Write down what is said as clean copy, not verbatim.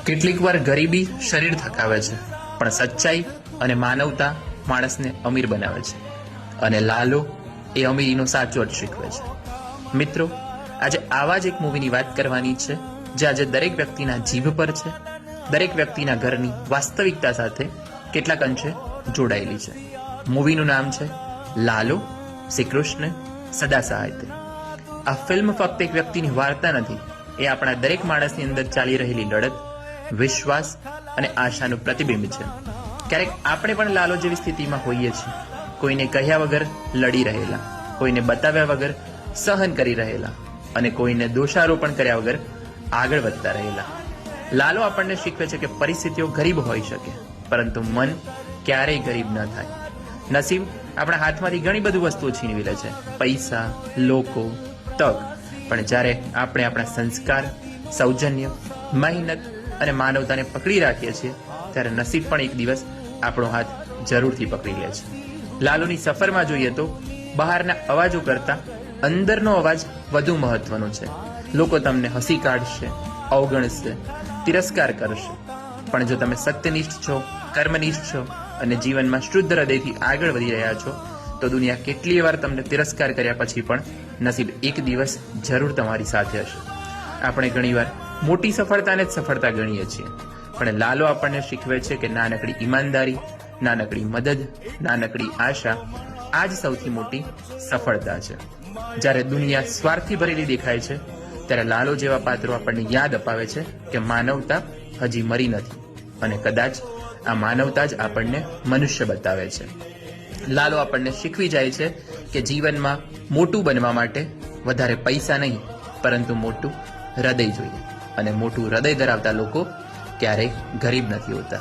કેટલીક વાર ગરીબી શરીર થકાવે છે, પણ સચ્ચાઈ અને માનવતા માણસને અમીર બનાવે છે. અને લાલો એ અમીરીનો સાચો અર્થ શીખવે છે. મિત્રો, આજે આવા જ એક મૂવીની વાત કરવાની છે જે આજે દરેક વ્યક્તિના જીભ પર છે, દરેક વ્યક્તિના ઘરની વાસ્તવિકતા સાથે કેટલાક અંશે જોડાયેલી છે. મૂવીનું નામ છે લાલો, શ્રી કૃષ્ણ સદા સહાય. આ ફિલ્મ ફક્ત એક વ્યક્તિની વાર્તા નથી, એ આપણા દરેક માણસની અંદર ચાલી રહેલી લડત, વિશ્વાસ અને આશાનું પ્રતિબિંબ છે. ક્યારેક આપણે પણ લાલો જેવી સ્થિતિમાં હોઈએ છીએ, કોઈને કહ્યા વગર લડી રહેલા, કોઈને બતાવ્યા વગર સહન કરી રહેલા અને કોઈને દોષારોપણ કર્યા વગર આગળ વધતા રહેલા. લાલો આપણને શીખવે છે કે પરિસ્થિતિઓ ગરીબ હોઈ શકે, પરંતુ મન ક્યારેય ગરીબ ન થાય. નસીબ આપણા હાથમાંથી ઘણી બધી વસ્તુઓ છીનવી લે છે, પૈસા, લોકો, તક, પણ જ્યારે આપણે આપણા સંસ્કાર, સૌજન્ય, મહેનત અને માનવતાને પકડી રાખીએ છીએ, ત્યારે નસીબ પણ એક દિવસ આપણો હાથ જરૂરથી પકડી લે છે. લાલોની સફરમાં જોઈએ તો બહારના અવાજો કરતા અંદરનો અવાજ વધુ મહત્વનો છે. લોકો તમને હસી કાઢશે, અવગણશે, તિરસ્કાર કરશે, પણ જો તમે સત્યનિષ્ઠ છો, કર્મનિષ્ઠ છો અને જીવનમાં શુદ્ધ હૃદયથી આગળ વધી રહ્યા છો, તો દુનિયા કેટલીય વાર તમને તિરસ્કાર કર્યા પછી પણ નસીબ એક દિવસ જરૂર તમારી સાથે હશે. આપણે ઘણીવાર મોટી સફળતાને જ સફળતા ગણીએ છીએ, પણ લાલો આપણને શીખવે છે કે નાનકડી ઈમાનદારી, નાનકડી મદદ, નાનકડી આશા આ જ સૌથી મોટી સફળતા છે. જ્યારે દુનિયા સ્વાર્થી ભરેલી દેખાય છે, ત્યારે લાલો જેવા પાત્રો આપણને યાદ અપાવે છે કે માનવતા હજી મરી નથી, અને કદાચ આ માનવતા જ આપણને મનુષ્ય બતાવે છે. લાલો આપણને શીખવી જાય છે કે જીવનમાં મોટું બનવા માટે વધારે પૈસા નહીં, પરંતુ મોટું હૃદય જોઈએ, અને મોટું હૃદય ધરાવતા લોકો ક્યારેય ગરીબ નથી હોતા.